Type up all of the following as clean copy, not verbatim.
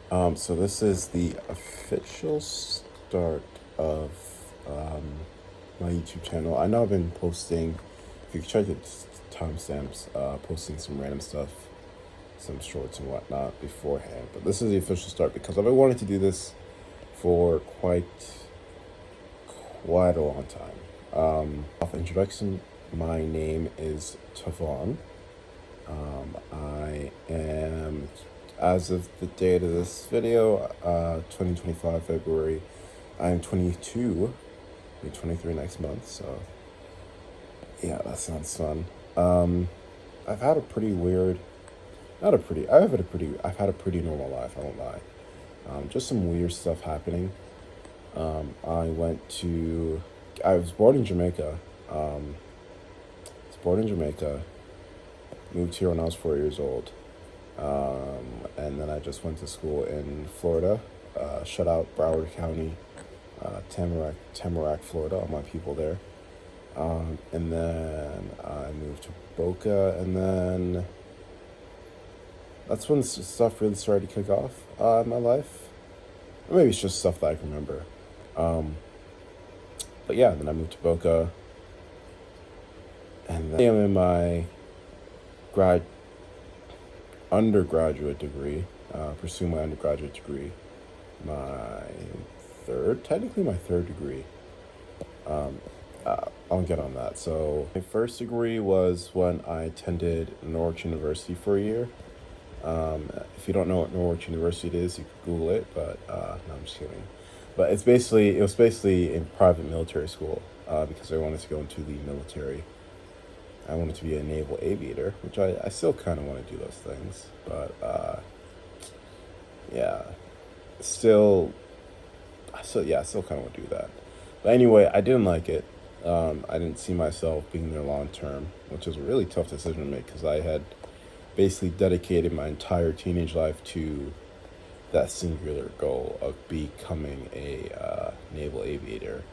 So this is the official start of um, my YouTube channel. I know I've been posting, if you check the timestamps, posting some random stuff, some shorts and whatnot beforehand. But this is the official start because I've been wanting to do this for quite a long time. Off introduction, my name is Tavaun. I am, as of the date of this video, 2025 February, I'm 22, I'll be 23 next month, so yeah, that sounds fun. I've had a pretty weird, not a pretty, I've had a pretty normal life, I won't lie. Just some weird stuff happening. I went to, I was born in Jamaica. Moved here when I was 4 years old. And then I just went to school in Florida. Shout out Broward County, Tamarack, Florida, all my people there. And then I moved to Boca, and then that's when stuff really started to kick off in my life. Or maybe it's just stuff that I can remember. But yeah, then I moved to Boca, and then I'm in my undergraduate degree, pursue my undergraduate degree, technically my third degree. I'll get on that. So my first degree was when I attended Norwich University for a year. If you don't know what Norwich University is, you can Google it, but no, I'm just kidding. But it was basically a private military school because I wanted to go into the military. I wanted to be a naval aviator, which I still kind of want to do those things, but yeah, still kind of want to do that. But anyway, I didn't like it. I didn't see myself being there long term, which was a really tough decision to make because I had basically dedicated my entire teenage life to that singular goal of becoming a naval aviator.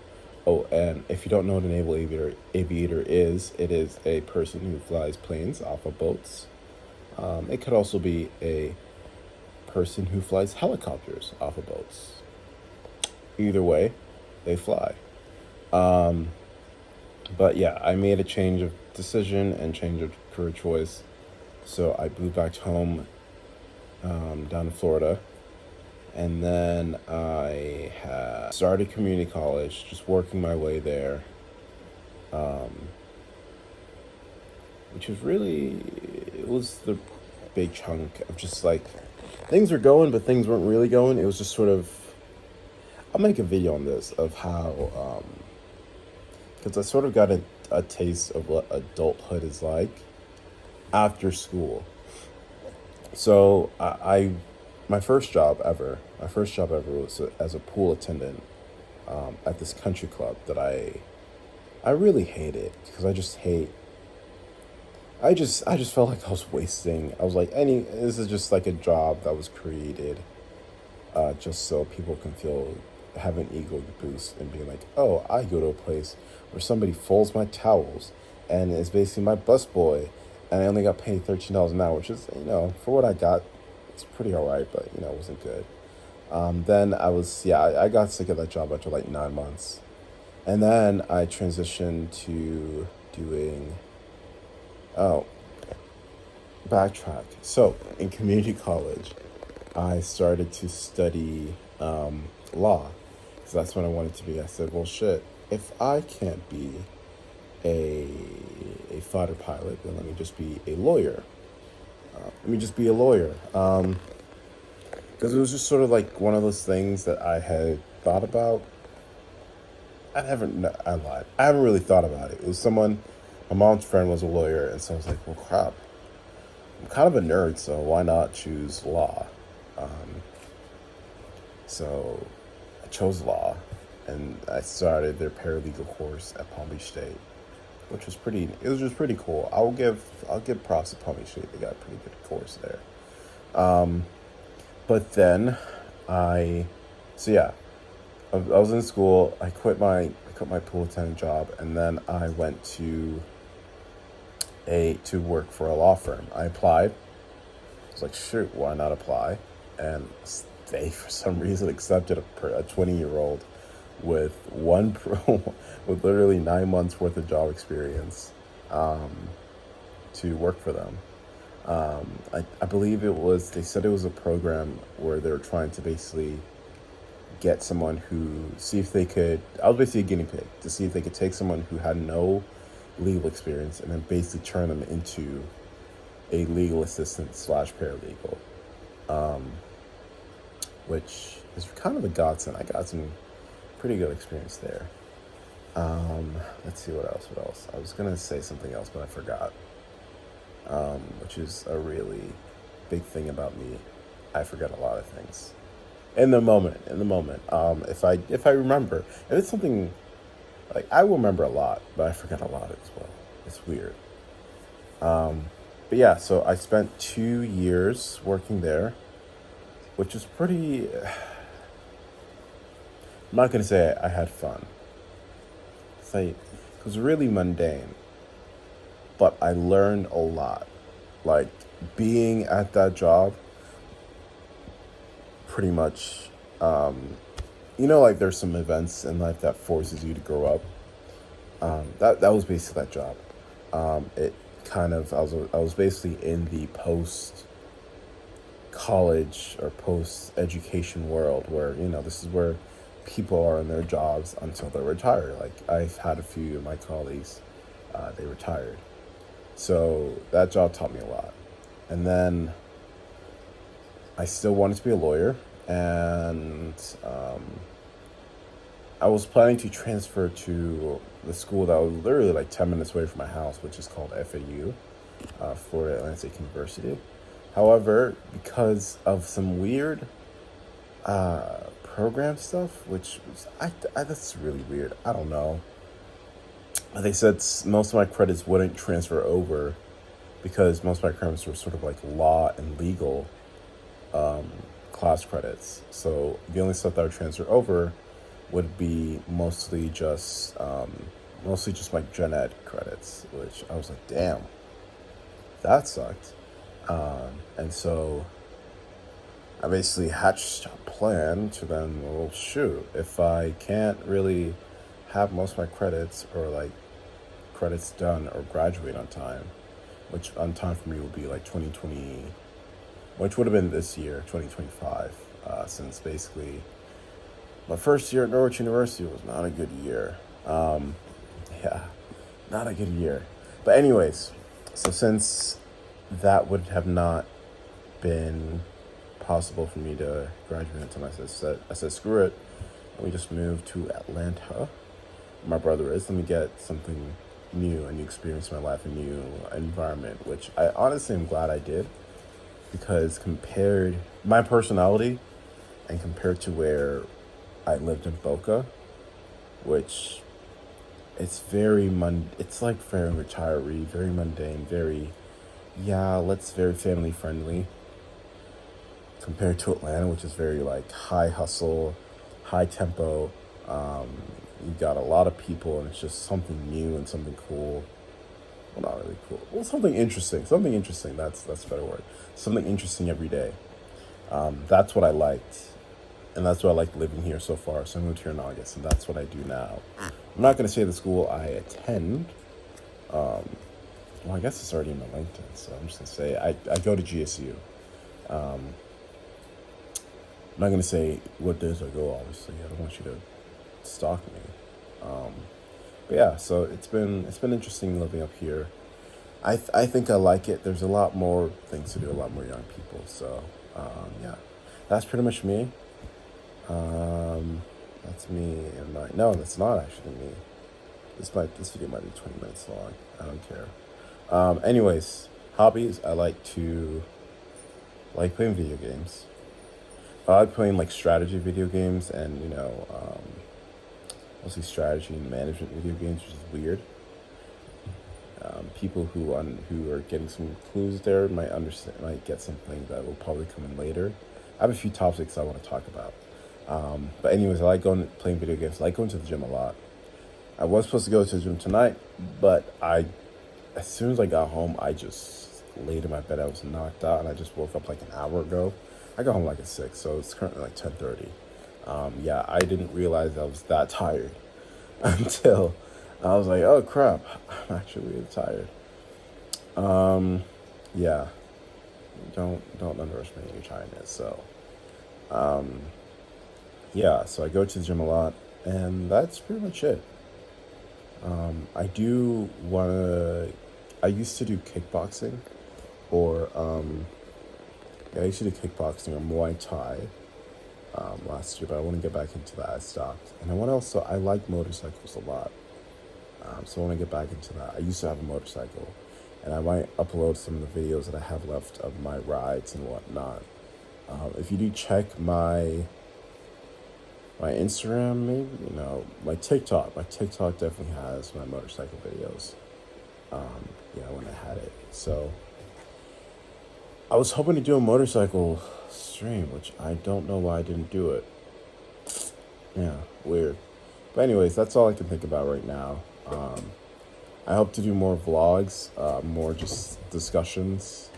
Oh, and if you don't know what a naval aviator is, it is a person who flies planes off of boats. It could also be a person who flies helicopters off of boats. Either way, they fly. But yeah, I made a change of decision and change of career choice. So I moved back home down to Florida. And then I had started community college, just working my way there, which was it was the big chunk of just like, things were going, but things weren't really going. It was just sort of, I'll make a video on this of how, because I sort of got a taste of what adulthood is like after school. So my first job ever was as a pool attendant at this country club that I really hated because I just felt like I was wasting. I was like, this is just like a job that was created just so people can have an ego boost and be like, oh, I go to a place where somebody folds my towels and is basically my busboy, and I only got paid $13 an hour, which is, for what I got, it's pretty alright, but it wasn't good. Then I got sick of that job after like 9 months, and then I transitioned to doing, backtrack. So in community college, I started to study law, because that's what I wanted to be. I said, well, shit, if I can't be a fighter pilot, then let me just be a lawyer. Because it was just sort of like one of those things that I had thought about. I lied. I haven't really thought about it. It was my mom's friend was a lawyer, and so I was like, well, crap. I'm kind of a nerd, so why not choose law? So I chose law, and I started their paralegal course at Palm Beach State, which was it was just pretty cool. I'll give props to Palm Beach State. They got a pretty good course there. But then I was in school. I quit my pool attendant job, and then I went to work for a law firm. I applied. I was like, shoot, why not apply? And they for some reason accepted a 20-year-old with with literally 9 months worth of job experience um, to work for them. I believe they said it was a program where they were trying to basically get someone who, see if they could, I was basically a guinea pig to see if they could take someone who had no legal experience and then basically turn them into a legal assistant slash paralegal, um, which is kind of a godsend. I got some pretty good experience there. Let's see what else. What else? I was gonna say something else, but I forgot. Which is a really big thing about me. I forget a lot of things in the moment. If I remember, if it's something like, I will remember a lot, but I forget a lot as well. It's weird. But yeah, so I spent 2 years working there, which is pretty. I'm not gonna say I had fun. It was really mundane, but I learned a lot. Like, being at that job, pretty much, like there's some events in life that forces you to grow up. That was basically that job. It kind of I was basically in the post college or post education world where this is where people are in their jobs until they're retired. Like, I've had a few of my colleagues, they retired, so that job taught me a lot. And then I still wanted to be a lawyer, and I was planning to transfer to the school that was literally like 10 minutes away from my house, which is called FAU, Florida Atlantic University. However, because of some weird program stuff, which was, that's really weird. I don't know. They said most of my credits wouldn't transfer over because most of my credits were sort of like law and legal class credits. So the only stuff that would transfer over would be mostly just my gen ed credits, which I was like, damn, that sucked. And so I basically hatched a plan to then, well, shoot, if I can't really have most of my credits or like credits done or graduate on time, which on time for me would be like 2020, which would have been this year, 2025, since basically my first year at Norwich University was not a good year. Yeah, not a good year. But anyways, so since that would have not been possible for me to graduate in time, I said, screw it. Let me just move to Atlanta. My brother is. Let me get something new, a new experience in my life, a new environment, which I honestly am glad I did, because compared my personality and compared to where I lived in Boca, which it's it's like very retiree, very mundane, very family friendly, compared to Atlanta, which is very like high hustle, high tempo. You got a lot of people, and it's just something new and something cool. Well, not really cool. Well, something interesting. Something interesting. That's a better word. Something interesting every day. That's what I liked, and that's what I liked living here so far. So I moved here in August, and that's what I do now. I'm not going to say the school I attend. Well, I guess it's already in my LinkedIn, so I'm just going to say I go to GSU. I'm not going to say what days I go, obviously. I don't want you to stalk me. But yeah, so it's been interesting living up here. I think I like it. There's a lot more things to do, a lot more young people. So yeah, that's pretty much me. That's me and no, that's not actually me. This video might be 20 minutes long. I don't care. Anyways, hobbies. I like playing video games. I like playing like strategy video games, and mostly strategy and management video games, which is weird. People who are getting some clues there might get something that will probably come in later. I have a few topics I want to talk about. But anyways, I like playing video games. I like going to the gym a lot. I was supposed to go to the gym tonight, but as soon as I got home, I just laid in my bed. I was knocked out, and I just woke up like an hour ago. I got home like at 6, so it's currently like 10:30. Yeah, I didn't realize I was that tired until I was like, oh crap, I'm actually really tired. Yeah, don't underestimate your tiredness. So, um, yeah, so I go to the gym a lot, and that's pretty much it. I do wanna. I used to do kickboxing, or yeah, I used to do kickboxing or Muay Thai last year, but I want to get back into that. I stopped, and I want to also. I like motorcycles a lot, so I want to get back into that. I used to have a motorcycle, and I might upload some of the videos that I have left of my rides and whatnot. If you do check my Instagram, maybe my TikTok. My TikTok definitely has my motorcycle videos. When I had it. So I was hoping to do a motorcycle stream, which I don't know why I didn't do it. Yeah, weird. But anyways, that's all I can think about right now. I hope to do more vlogs, more just discussions.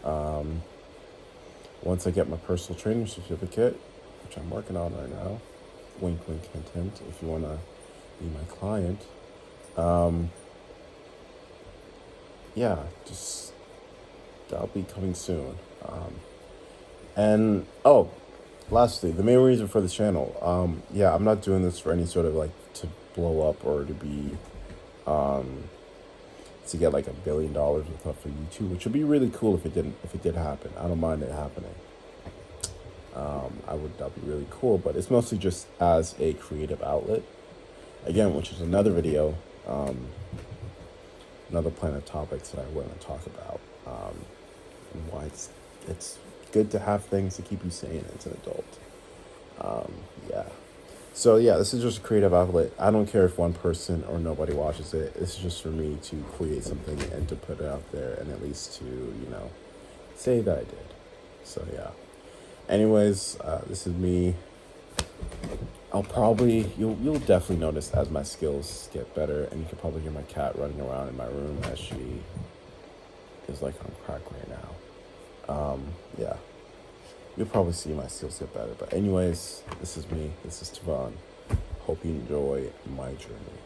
Once I get my personal training certificate, which I'm working on right now, wink, wink, hint, hint, if you want to be my client. Yeah, just that'll be coming soon. And oh, lastly, the main reason for this channel, yeah, I'm not doing this for any sort of like to blow up or to be to get like $1 billion with stuff for YouTube, which would be really cool if it did happen. I don't mind it happening. That'd be really cool, but it's mostly just as a creative outlet. Again, which is another video, another plan of topics that I want to talk about. And why it's good to have things to keep you sane as an adult. Yeah. So yeah, this is just a creative outlet. I don't care if one person or nobody watches it. It's just for me to create something and to put it out there, and at least to say that I did. So yeah. Anyways, this is me. You'll definitely notice as my skills get better, and you can probably hear my cat running around in my room as she is like on crack right now. Yeah. You'll probably see my skills get better. But anyways, this is me. This is Tavaun. Hope you enjoy my journey.